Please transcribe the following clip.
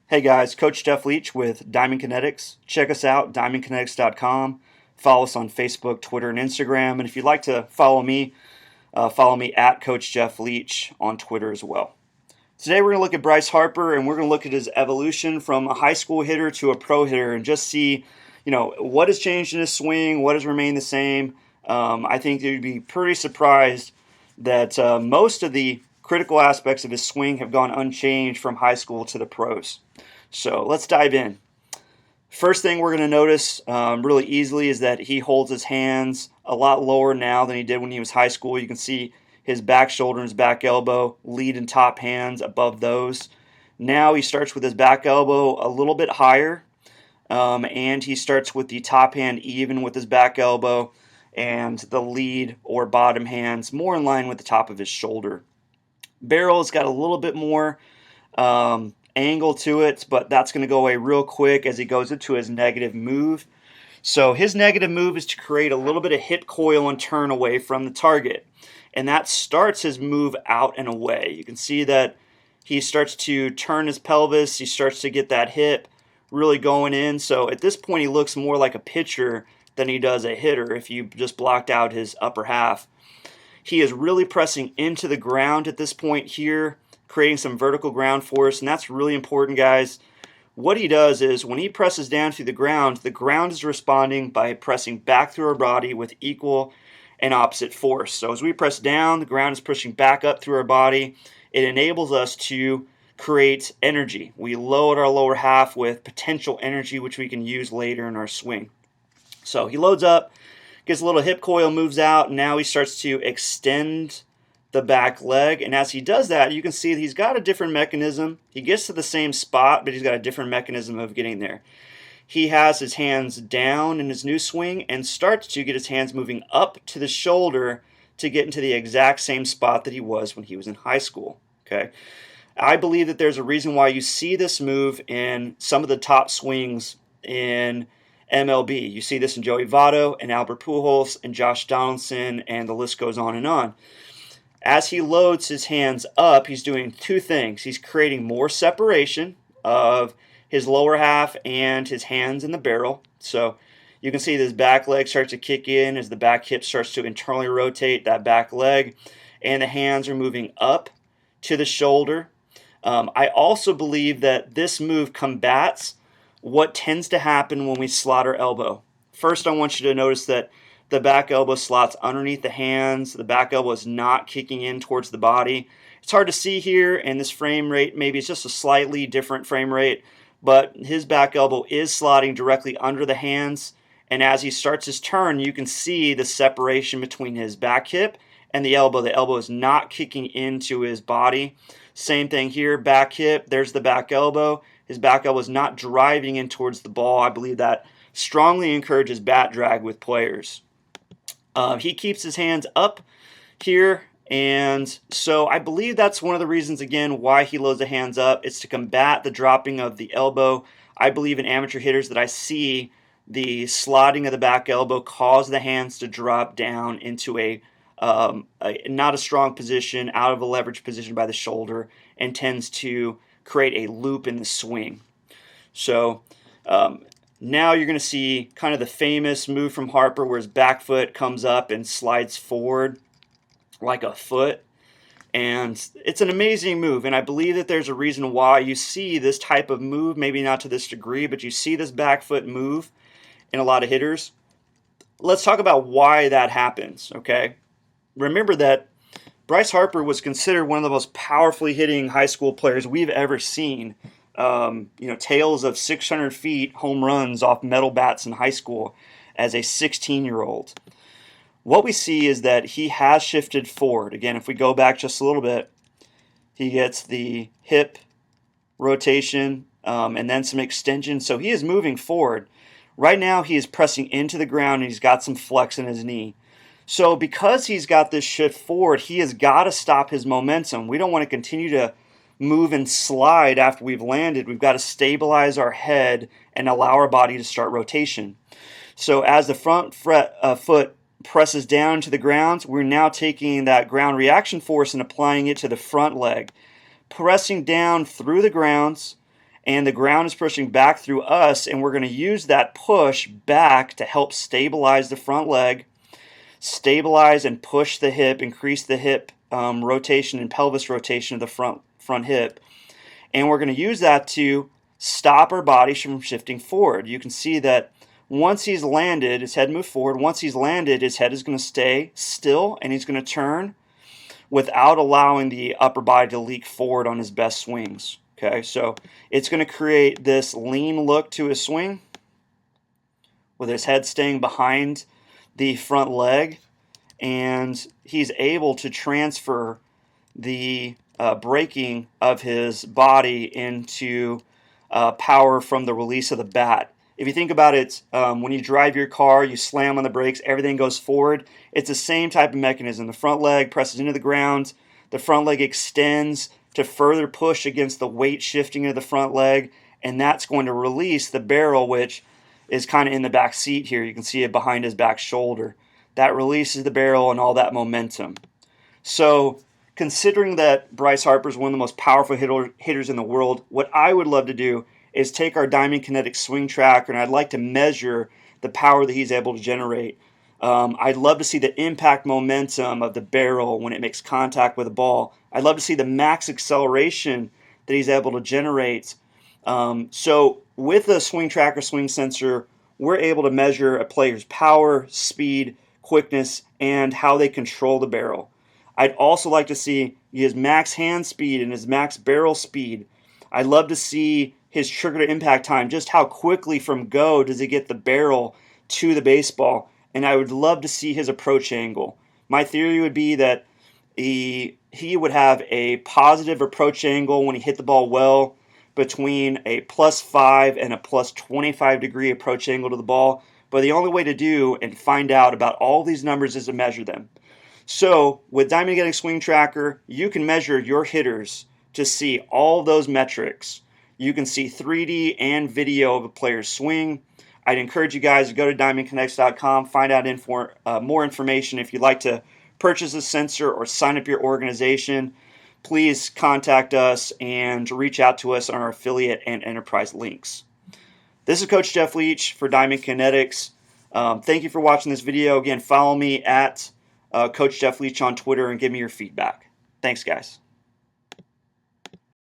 Hey guys, Coach Jeff Leach with Diamond Kinetics. Check us out, diamondkinetics.com. Follow us on Facebook, Twitter, and Instagram. And if you'd like to follow me at Coach Jeff Leach on Twitter as well. Today we're going to look at Bryce Harper, and we're going to look at his evolution from a high school hitter to a pro hitter and just see, what has changed in his swing, what has remained the same. I think you'd be pretty surprised that most of the critical aspects of his swing have gone unchanged from high school to the pros. So let's dive in. First thing we're going to notice really easily is that he holds his hands a lot lower now than he did when he was high school. You can see his back shoulder and his back elbow, lead and top hands above those. Now he starts with his back elbow a little bit higher, and he starts with the top hand even with his back elbow, and the lead or bottom hands more in line with the top of his shoulder. Barrel's got a little bit more angle to it, but that's going to go away real quick as he goes into his negative move. So his negative move is to create a little bit of hip coil and turn away from the target. And that starts his move out and away. You can see that he starts to turn his pelvis. He starts to get that hip really going in. So at this point, he looks more like a pitcher than he does a hitter if you just blocked out his upper half. He is really pressing into the ground at this point here, creating some vertical ground force, and that's really important, guys. What he does is when he presses down through the ground is responding by pressing back through our body with equal and opposite force. So as we press down, the ground is pushing back up through our body. It enables us to create energy. We load our lower half with potential energy, which we can use later in our swing. So he loads up, gets a little hip coil, moves out, and now he starts to extend the back leg. And as he does that, you can see that he's got a different mechanism. He gets to the same spot, but he's got a different mechanism of getting there. He has his hands down in his new swing and starts to get his hands moving up to the shoulder to get into the exact same spot that he was when he was in high school. Okay, I believe that there's a reason why you see this move in some of the top swings in MLB. You see this in Joey Votto and Albert Pujols and Josh Donaldson, and the list goes on and on. As he loads his hands up, he's doing two things. He's creating more separation of his lower half and his hands in the barrel. So you can see this back leg starts to kick in as the back hip starts to internally rotate that back leg, and the hands are moving up to the shoulder. I also believe that this move combats what tends to happen when we slot our elbow. First, I want you to notice that the back elbow slots underneath the hands. The back elbow is not kicking in towards the body. It's hard to see here, and this frame rate, maybe it's just a slightly different frame rate, but his back elbow is slotting directly under the hands, and as he starts his turn, you can see the separation between his back hip and the elbow. The elbow is not kicking into his body. Same thing here, back hip, there's the back elbow. His back elbow is not driving in towards the ball. I believe that strongly encourages bat drag with players. He keeps his hands up here, and so I believe that's one of the reasons, again, why he loads the hands up. It's to combat the dropping of the elbow. I believe in amateur hitters that I see the slotting of the back elbow cause the hands to drop down into a not a strong position, out of a leverage position by the shoulder, and tends to create a loop in the swing. So now you're going to see kind of the famous move from Harper where his back foot comes up and slides forward like a foot. And it's an amazing move, and I believe that there's a reason why you see this type of move, maybe not to this degree, but you see this back foot move in a lot of hitters. Let's talk about why that happens, okay? Remember that Bryce Harper was considered one of the most powerfully hitting high school players we've ever seen. Tales of 600 feet home runs off metal bats in high school as a 16-year-old. What we see is that he has shifted forward. Again, if we go back just a little bit, he gets the hip rotation and then some extension. So he is moving forward. Right now he is pressing into the ground and he's got some flex in his knee. So because he's got this shift forward, he has got to stop his momentum. We don't want to continue to move and slide after we've landed. We've got to stabilize our head and allow our body to start rotation. So as the front foot presses down to the ground, we're now taking that ground reaction force and applying it to the front leg, pressing down through the grounds and the ground is pushing back through us, and we're going to use that push back to help stabilize the front leg, stabilize and push the hip, increase the hip rotation and pelvis rotation of the front hip, and we're going to use that to stop our body from shifting forward. You can see that once he's landed, his head moved forward. Once he's landed, his head is going to stay still, and he's going to turn without allowing the upper body to leak forward on his best swings. Okay, so it's going to create this lean look to his swing with his head staying behind the front leg, and he's able to transfer the braking of his body into power from the release of the bat. If you think about it, when you drive your car, you slam on the brakes, everything goes forward. It's the same type of mechanism. The front leg presses into the ground, the front leg extends to further push against the weight shifting of the front leg, and that's going to release the barrel, which is kind of in the back seat here. You can see it behind his back shoulder. That releases the barrel and all that momentum. So considering that Bryce Harper is one of the most powerful hitters in the world, what I would love to do is take our Diamond Kinetics swing tracker, and I'd like to measure the power that he's able to generate. I'd love to see the impact momentum of the barrel when it makes contact with the ball. I'd love to see the max acceleration that he's able to generate. So with a swing tracker, swing sensor, we're able to measure a player's power, speed, quickness, and how they control the barrel. I'd also like to see his max hand speed and his max barrel speed. I'd love to see his trigger to impact time, just how quickly from go does he get the barrel to the baseball. And I would love to see his approach angle. My theory would be that he would have a positive approach angle when he hit the ball well, between a +5 and a +25 degree approach angle to the ball. But the only way to do and find out about all these numbers is to measure them. So with Diamond Kinetics Swing Tracker, you can measure your hitters to see all those metrics. You can see 3D and video of a player's swing. I'd encourage you guys to go to diamondkinetics.com, find out more information. If you'd like to purchase a sensor or sign up your organization, please contact us and reach out to us on our affiliate and enterprise links. This is Coach Jeff Leach for Diamond Kinetics. Thank you for watching this video. Again, follow me at Coach Jeff Leach on Twitter and give me your feedback. Thanks, guys.